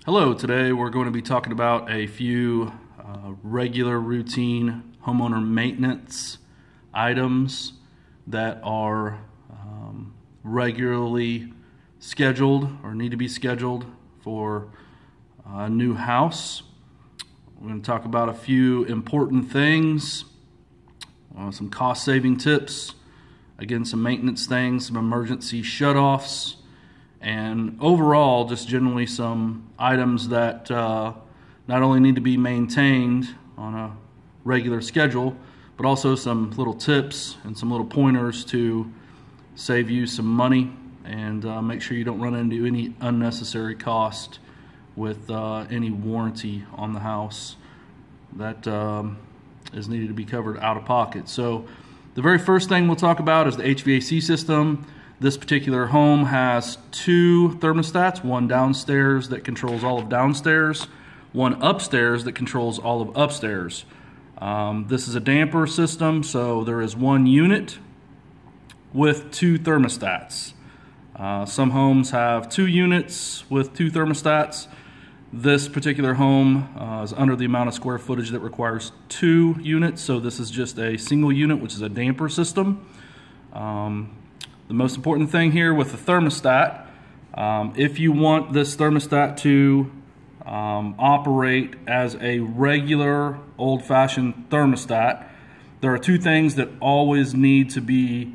Hello, today we're going to be talking about a few regular routine homeowner maintenance items that are regularly scheduled or need to be scheduled for a new house. We're going to talk about a few important things, some cost-saving tips, again some maintenance things, some emergency shut-offs, and overall just generally some items that not only need to be maintained on a regular schedule, but also some little tips and some little pointers to save you some money and make sure you don't run into any unnecessary cost with any warranty on the house that is needed to be covered out of pocket. So the very first thing we'll talk about is the HVAC system. This particular home has two thermostats, one downstairs that controls all of downstairs, one upstairs that controls all of upstairs. This is a damper system, so there is one unit with two thermostats. Some homes have two units with two thermostats. This particular home is under the amount of square footage that requires two units, so this is just a single unit, which is a damper system. The most important thing here with the thermostat, if you want this thermostat to operate as a regular old-fashioned thermostat, there are two things that always need to be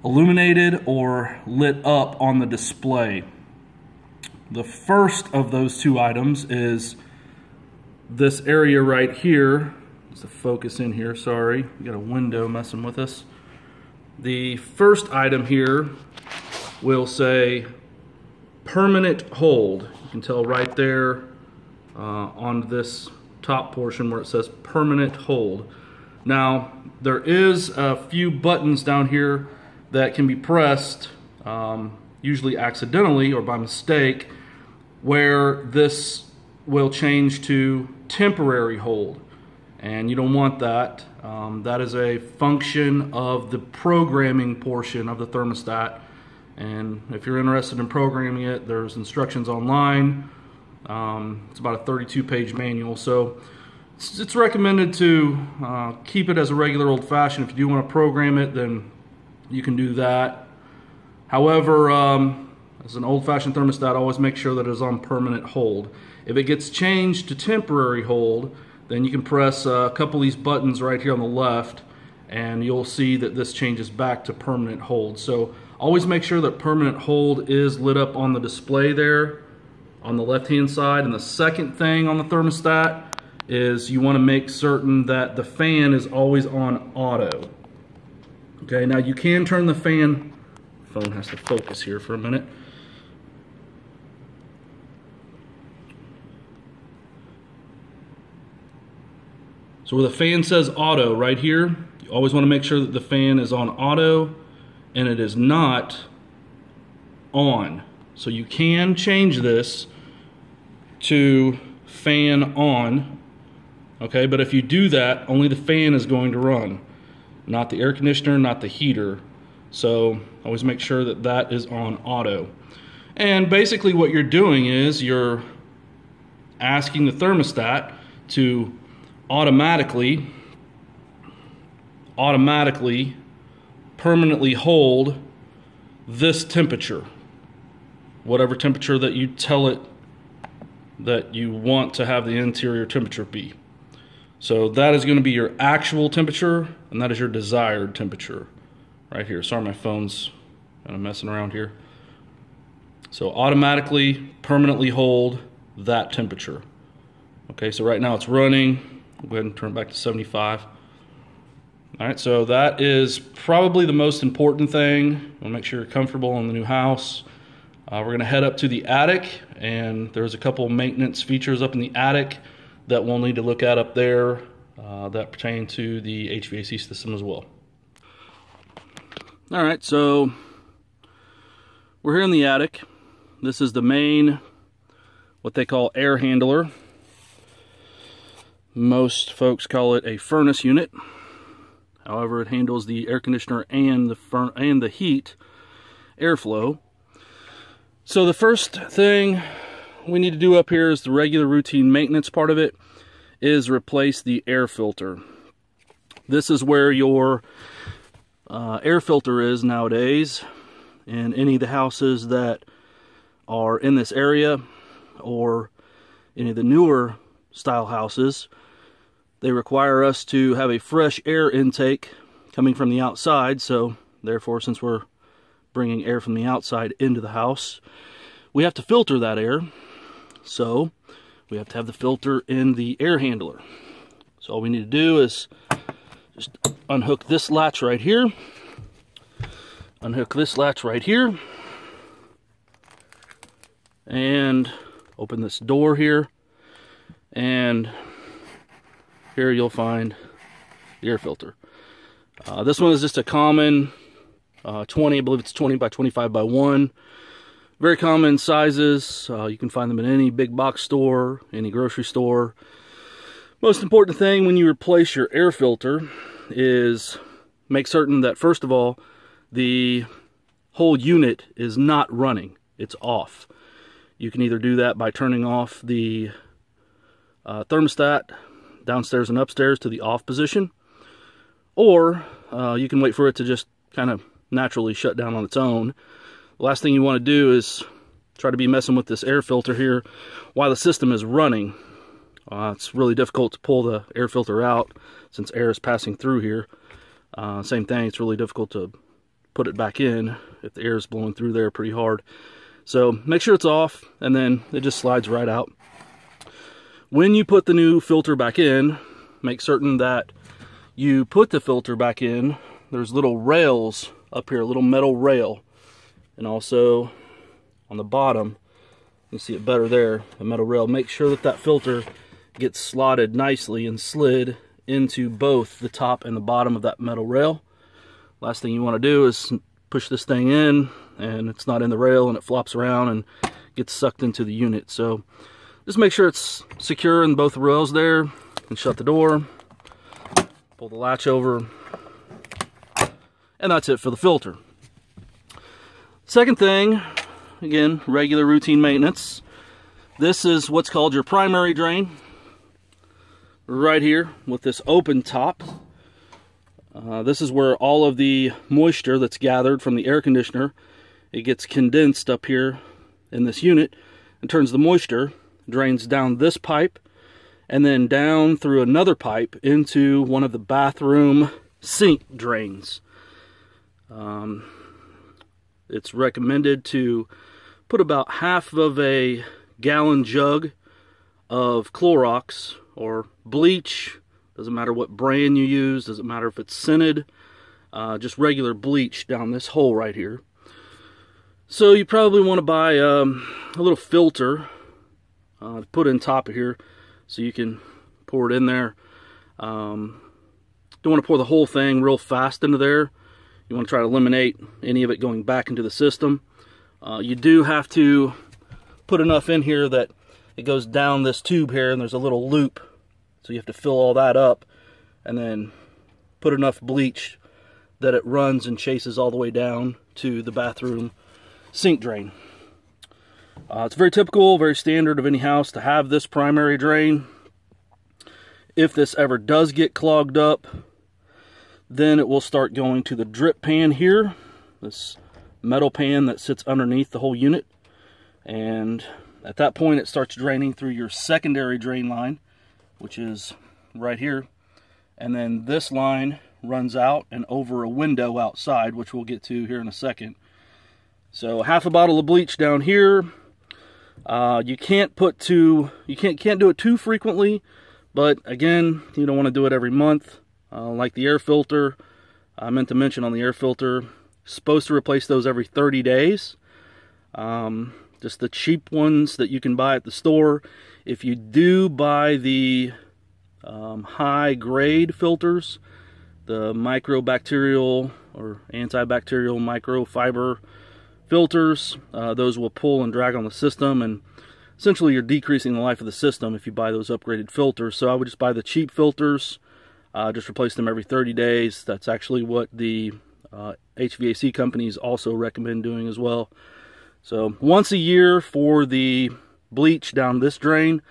illuminated or lit up on the display. The first of those two items is this area right here. Let's focus in here, sorry. We got a window messing with us. The first item here will say permanent hold. You can tell right there on this top portion where it says permanent hold. Now there is a few buttons down here that can be pressed, usually accidentally or by mistake, where this will change to temporary hold, and you don't want that. That is a function of the programming portion of the thermostat, and if you're interested in programming it, there's instructions online. It's about a 32-page manual, so it's recommended to keep it as a regular old-fashioned. If you do want to program it, then you can do that. However, as an old-fashioned thermostat, always make sure that it is on permanent hold. If it gets changed to temporary hold, then you can press a couple of these buttons right here on the left, and you'll see that this changes back to permanent hold. So always make sure that permanent hold is lit up on the display there on the left-hand side. And the second thing on the thermostat is you want to make certain that the fan is always on auto. Okay, now you can turn the fan, phone has to focus here for a minute. So where the fan says auto right here, you always want to make sure that the fan is on auto and it is not on. So you can change this to fan on, okay, but if you do that, only the fan is going to run, not the air conditioner, not the heater. So always make sure that that is on auto. And basically what you're doing is you're asking the thermostat to automatically permanently hold this temperature, whatever temperature that you tell it that you want to have the interior temperature be. So that is going to be your actual temperature, and that is your desired temperature right here. Sorry, my phone's kind of messing around here. So automatically permanently hold that temperature. Okay, so right now it's running. We'll go ahead and turn it back to 75. All right, so that is probably the most important thing. We'll make sure you're comfortable in the new house. We're going to head up to the attic, and there's a couple maintenance features up in the attic that we'll need to look at up there that pertain to the HVAC system as well. All right, so we're here in the attic. This is the main, what they call air handler. Most folks call it a furnace unit. However, it handles the air conditioner and the heat airflow. So the first thing we need to do up here is the regular routine maintenance part of it, is replace the air filter. This is where your air filter is nowadays in any of the houses that are in this area, or any of the newer style houses. They require us to have a fresh air intake coming from the outside, so therefore, since we're bringing air from the outside into the house, we have to filter that air. So we have to have the filter in the air handler. So all we need to do is just unhook this latch right here, unhook this latch right here, and open this door here, and here you'll find the air filter. This one is just a common 20, I believe it's 20 by 25 by 1. Very common sizes. You can find them in any big box store, any grocery store. Most important thing when you replace your air filter is make certain that, first of all, the whole unit is not running. It's off. You can either do that by turning off the thermostat downstairs and upstairs to the off position, or you can wait for it to just kind of naturally shut down on its own. The last thing you want to do is try to be messing with this air filter here while the system is running. It's really difficult to pull the air filter out since air is passing through here. Same thing, it's really difficult to put it back in if the air is blowing through there pretty hard. So make sure it's off, and then it just slides right out. When you put the new filter back in, make certain that you put the filter back in. There's little rails up here, a little metal rail, and also on the bottom, you see it better there, the metal rail. Make sure that that filter gets slotted nicely and slid into both the top and the bottom of that metal rail. Last thing you want to do is push this thing in and it's not in the rail and it flops around and gets sucked into the unit. So just make sure it's secure in both rails there, and shut the door, pull the latch over, and that's it for the filter. Second thing, again, regular routine maintenance. This is what's called your primary drain. Right here with this open top. This is where all of the moisture that's gathered from the air conditioner, it gets condensed up here in this unit and turns the moisture, drains down this pipe, and then down through another pipe into one of the bathroom sink drains. It's recommended to put about half of a gallon jug of Clorox or bleach. Doesn't matter what brand you use, doesn't matter if it's scented, just regular bleach down this hole right here. So you probably want to buy a little filter to put in top of here so you can pour it in there. Don't want to pour the whole thing real fast into there. You want to try to eliminate any of it going back into the system. You do have to put enough in here that it goes down this tube here and there's a little loop. So you have to fill all that up and then put enough bleach that it runs and chases all the way down to the bathroom sink drain. It's very typical, very standard of any house to have this primary drain. If this ever does get clogged up, then it will start going to the drip pan here, this metal pan that sits underneath the whole unit. And at that point it starts draining through your secondary drain line, which is right here. And then this line runs out and over a window outside, which we'll get to here in a second. So half a bottle of bleach down here. You can't do it too frequently, but again, you don't want to do it every month. Like the air filter, I meant to mention on the air filter, supposed to replace those every 30 days. Just the cheap ones that you can buy at the store. If you do buy the high grade filters, the microbacterial or antibacterial microfiber filters, those will pull and drag on the system, and essentially you're decreasing the life of the system if you buy those upgraded filters. So I would just buy the cheap filters, just replace them every 30 days. That's actually what the HVAC companies also recommend doing as well. So once a year for the bleach down this drain.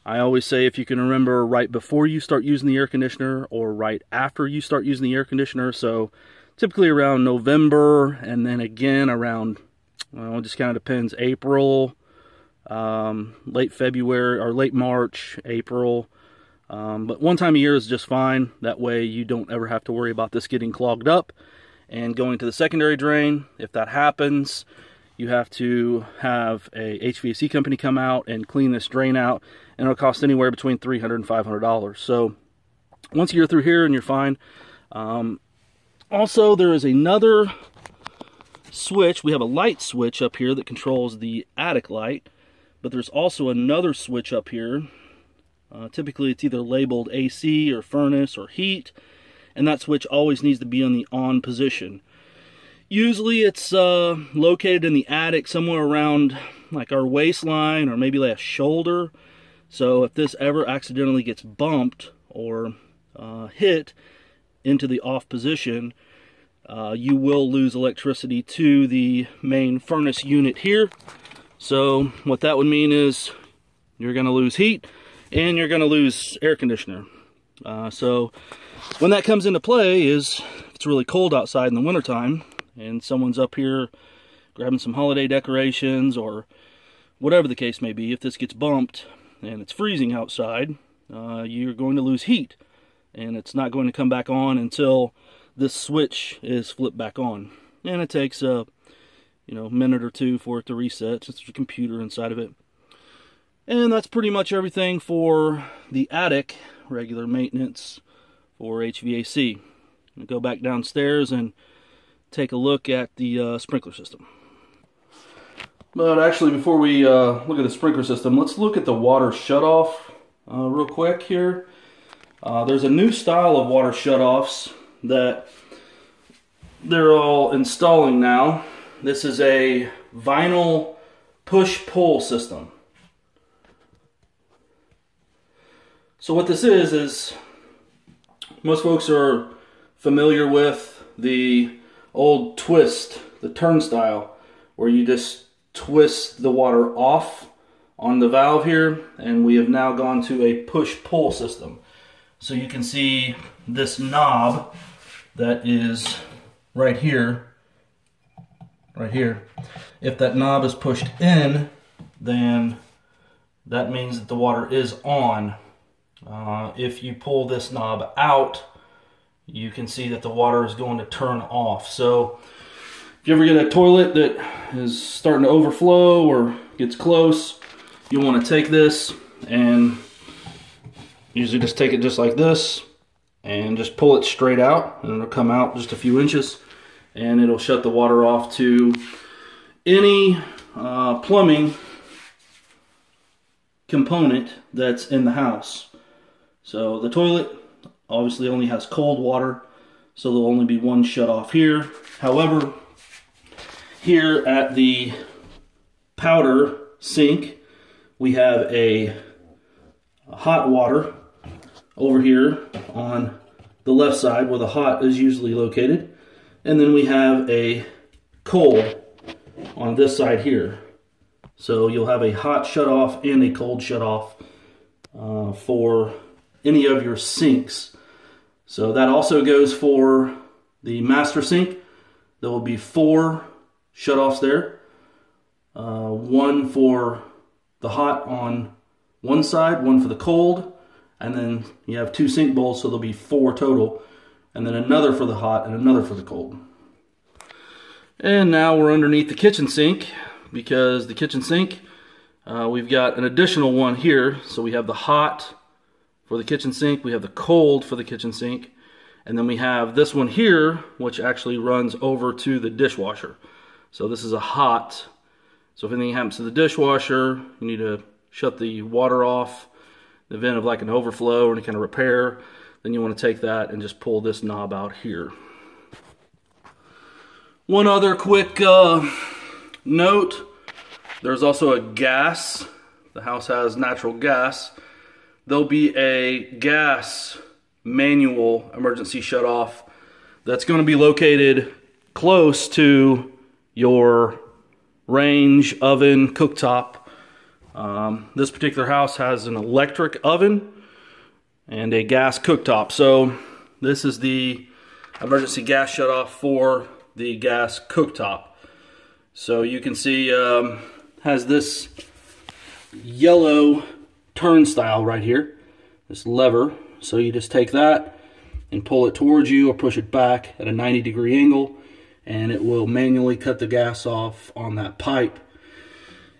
I always say, if you can remember, right before you start using the air conditioner or right after you start using the air conditioner. So typically around November, and then again around, well, it just kind of depends, April, late February or late March, April. But one time a year is just fine. That way you don't ever have to worry about this getting clogged up and going to the secondary drain. If that happens, you have to have a HVAC company come out and clean this drain out, and it'll cost anywhere between $300 and $500. So once you're through here and you're fine. Also, there is another switch. We have a light switch up here that controls the attic light, but there's also another switch up here. Typically it's either labeled AC or furnace or heat, and that switch always needs to be on the on position. Usually it's located in the attic somewhere around like our waistline or maybe like a shoulder. So if this ever accidentally gets bumped or hit into the off position, you will lose electricity to the main furnace unit here. So what that would mean is you're going to lose heat and you're going to lose air conditioner. So when that comes into play is if it's really cold outside in the wintertime and someone's up here grabbing some holiday decorations or whatever the case may be, if this gets bumped and it's freezing outside, you're going to lose heat, and it's not going to come back on until this switch is flipped back on. And it takes a minute or two for it to reset, since there's a computer inside of it. And that's pretty much everything for the attic regular maintenance for HVAC. I'll go back downstairs and take a look at the sprinkler system. But actually, before we look at the sprinkler system, let's look at the water shutoff real quick here. There's a new style of water shutoffs that they're all installing now. This is a vinyl push-pull system. So what this is most folks are familiar with the old twist, the turnstile, where you just twist the water off on the valve here, and we have now gone to a push-pull system. So you can see this knob that is right here. If that knob is pushed in, then that means that the water is on. If you pull this knob out, you can see that the water is going to turn off. So if you ever get a toilet that is starting to overflow or gets close, you want to take this and usually just take it just like this and just pull it straight out, and it'll come out just a few inches, and it'll shut the water off to any plumbing component that's in the house. So the toilet obviously only has cold water, so there'll only be one shut off here. However, here at the powder sink, we have a hot water over here on the left side where the hot is usually located, and then we have a cold on this side here. So you'll have a hot shut off and a cold shut off for any of your sinks. So that also goes for the master sink. There will be 4 shut-offs there. One for the hot on one side, one for the cold, and then you have 2 sink bowls, so there'll be 4 total, and then another for the hot and another for the cold. And now we're underneath the kitchen sink, because the kitchen sink, we've got an additional one here. So we have the hot for the kitchen sink, we have the cold for the kitchen sink, and then we have this one here, which actually runs over to the dishwasher. So this is a hot. So if anything happens to the dishwasher, you need to shut the water off in the event of like an overflow or any kind of repair, then you want to take that and just pull this knob out here. One other quick note, there's also a gas. The house has natural gas. There'll be a gas manual emergency shut off that's going to be located close to your range, oven, cooktop. This particular house has an electric oven and a gas cooktop. So this is the emergency gas shutoff for the gas cooktop. So you can see has this yellow turnstile right here, this lever. So you just take that and pull it towards you or push it back at a 90-degree angle, and it will manually cut the gas off on that pipe.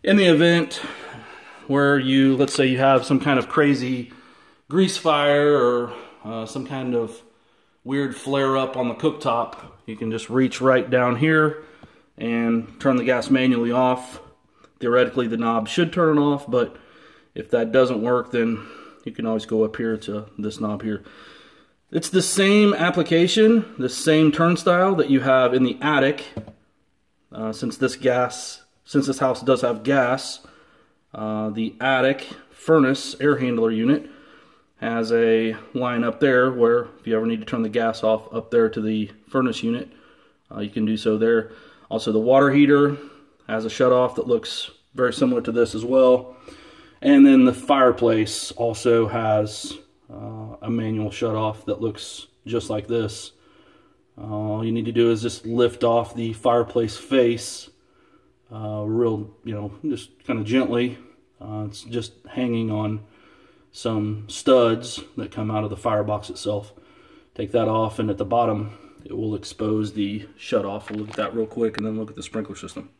In the event where you, let's say you have some kind of crazy grease fire or some kind of weird flare up on the cooktop, you can just reach right down here and turn the gas manually off. Theoretically, the knob should turn it off, but if that doesn't work, then you can always go up here to this knob here. It's the same application, the same turnstile that you have in the attic. Since this house does have gas, the attic furnace air handler unit has a line up there where if you ever need to turn the gas off up there to the furnace unit, you can do so there. Also, the water heater has a shutoff that looks very similar to this as well. And then the fireplace also has a manual shutoff that looks just like this. All you need to do is just lift off the fireplace face just kind of gently. It's just hanging on some studs that come out of the firebox itself. Take that off, and at the bottom it will expose the shutoff. We'll look at that real quick and then look at the sprinkler system.